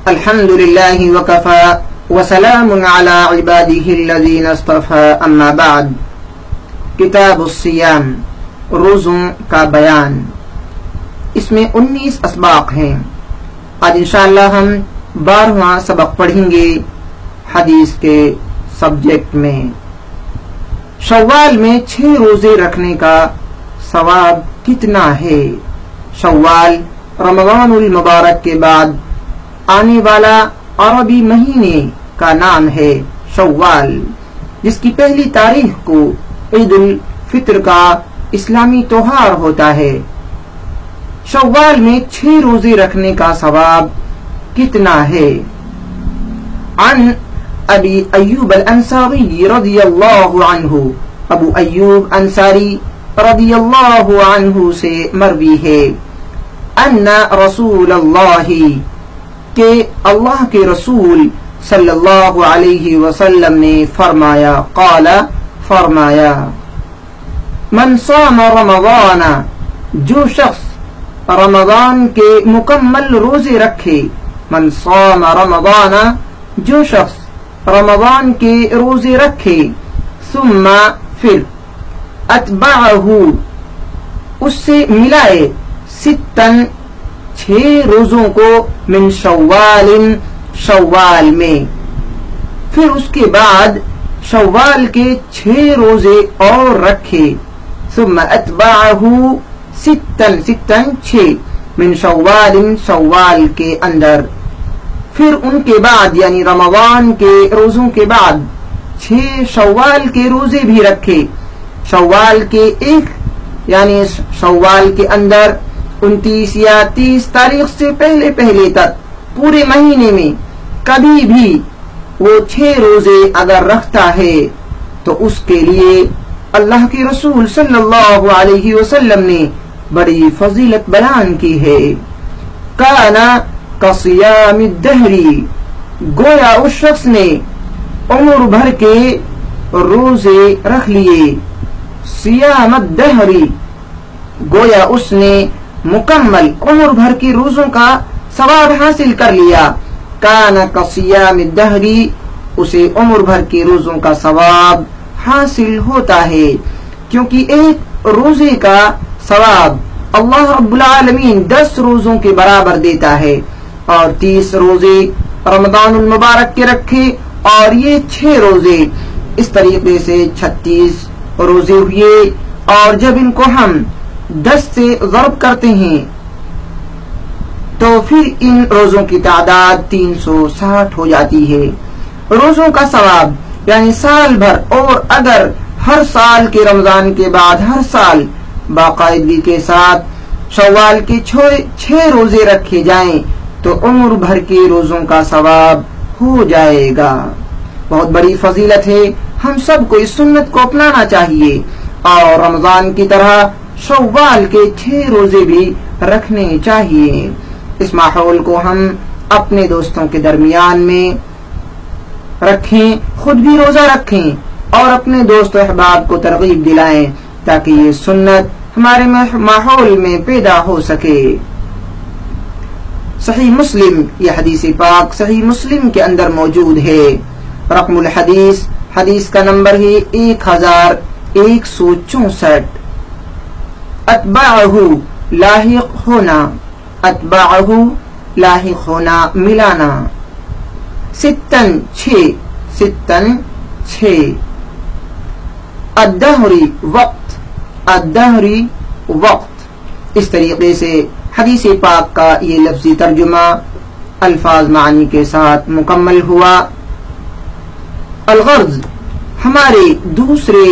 الحمد للہ وکفى وسلام علی عباده الذین اصطفى اما بعد۔ کتاب الصیام، روزوں کا بیان، اس میں 19 اسباق ہیں۔ آج انشاءاللہ ہم 12واں سبق پڑھیں گے حدیث کے سبجیکٹ میں۔ شوال میں 6 روزے رکھنے کا ثواب کتنا ہے؟ شوال رمضان المبارک کے بعد آنے والا عربی مہینے کا نام ہے شوال، جس کی پہلی تاریخ کو عید الفطر کا اسلامی تہوار ہوتا ہے۔ شوال میں 6 روزے رکھنے کا ثواب کتنا ہے؟ عن ابی ایوب الانصاری رضی اللہ عنہ، ابو ایوب انصاری رضی اللہ عنہ سے مروی ہے، ان رسول اللہ، کہ اللہ کے رسول صلی اللہ علیہ وسلم نے فرمایا، قال، فرمایا، من صام رمضان، جو شخص رمضان کے مکمل روزے رکھے، من صام رمضان، جو شخص رمضان کے روزے رکھے، ثم، پھر، اتبعہ، اس سے ملائے، 6 روزوں کو، من شوال، شوال میں، پھر اس کے بعد شوال کے 6 روزے اور رکھے، ثم اتبعہ، 6 من شوال، شوال کے اندر، پھر ان کے بعد یعنی رمضان کے روزوں کے بعد 6 شوال کے روزے بھی رکھے، شوال کے یعنی شوال کے اندر 29 یا 30 تاریخ سے پہلے تک پورے مہینے میں کبھی بھی وہ 6 روزے اگر رکھتا ہے تو اس کے لیے اللہ کے رسول صلی اللہ علیہ وسلم نے بڑی فضیلت بیان کی ہے۔ کانا کصیام الدہر، گویا اس شخص نے عمر بھر کے روزے رکھ لیے، صیام الدہر، گویا اس نے مکمل عمر بھر کے روزوں کا ثواب حاصل کر لیا۔ کانا کصیام الدہر، اسے عمر بھر کے روزوں کا ثواب حاصل ہوتا ہے، کیونکہ ایک روزے کا ثواب اللہ رب العالمین 10 روزوں کے برابر دیتا ہے، اور 30 روزے رمضان المبارک کے رکھے اور یہ 6 روزے، اس طریقے سے 36 روزے ہوئے، اور جب ان کو ہم 10 سے ضرب کرتے ہیں تو پھر ان روزوں کی تعداد 360 ہو جاتی ہے۔ روزوں کا ثواب یعنی سال بھر، اور اگر ہر سال کے رمضان کے بعد ہر سال باقاعدگی کے ساتھ شوال کے 6 روزے رکھے جائیں تو عمر بھر کے روزوں کا ثواب ہو جائے گا۔ بہت بڑی فضیلت ہے، ہم سب کو اس سنت کو اپنانا چاہیے، اور رمضان کی طرح شوال کے 6 روزے بھی رکھنے چاہیے۔ اس ماحول کو ہم اپنے دوستوں کے درمیان میں رکھیں، خود بھی روزہ رکھیں، اور اپنے دوست و احباب کو ترغیب دلائیں تاکہ یہ سنت ہمارے ماحول میں پیدا ہو سکے۔ صحیح مسلم، یہ حدیث پاک صحیح مسلم کے اندر موجود ہے۔ رقم الحدیث، حدیث کا نمبر ہے 1164۔ اتبعہ، لاحق ہونا، اتبعہ، لاحق ہونا، ملانا، 6 الدہری، وقت، الدہری، وقت، اس طریقے سے حدیث پاک کا یہ لفظی ترجمہ الفاظ معنی کے ساتھ مکمل ہوا۔ الغرض، ہمارے دوسرے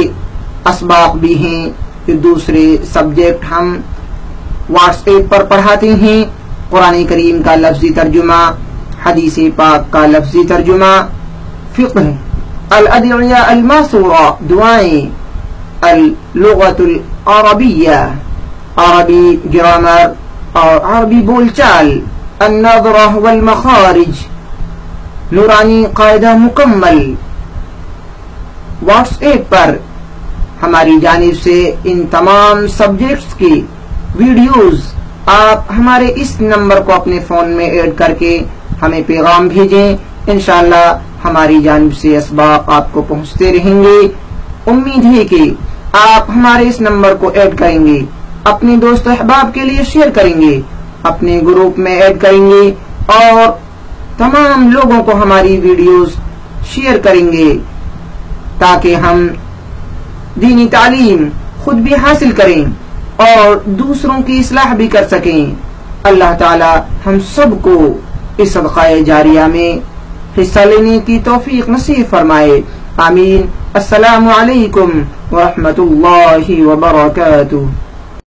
اسباق بھی ہیں، جو دوسرے سبجیکٹ ہم واٹس ایپ پر پڑھاتے ہیں، قرآن کریم کا لفظی ترجمہ، حدیث پاک کا لفظی ترجمہ، فقہ، الادعیہ الماثورہ، دعائیں، اللغۃ العربیہ، عربی گرامر اور عربی بول چال، النظرہ والمخارج، نورانی قاعدہ مکمل۔ واٹس ایپ پر ہماری جانب سے ان تمام سبجیکٹس کی ویڈیوز آپ ہمارے اس نمبر کو اپنے فون میں ایڈ کر کے ہمیں پیغام بھیجیں، انشاءاللہ ہماری جانب سے اسباق آپ کو پہنچتے رہیں گے۔ امید ہے کہ آپ ہمارے اس نمبر کو ایڈ کریں گے، اپنے دوست احباب کے لیے شیئر کریں گے، اپنے گروپ میں ایڈ کریں گے اور تمام لوگوں کو ہماری ویڈیوز شیئر کریں گے تاکہ ہم دینی تعلیم خود بھی حاصل کریں اور دوسروں کی اصلاح بھی کر سکیں۔ اللہ تعالی ہم سب کو اس صدقہ جاریہ میں حصہ لینے کی توفیق نصیب فرمائے، آمین۔ السلام علیکم ورحمۃ اللہ وبرکاتہ۔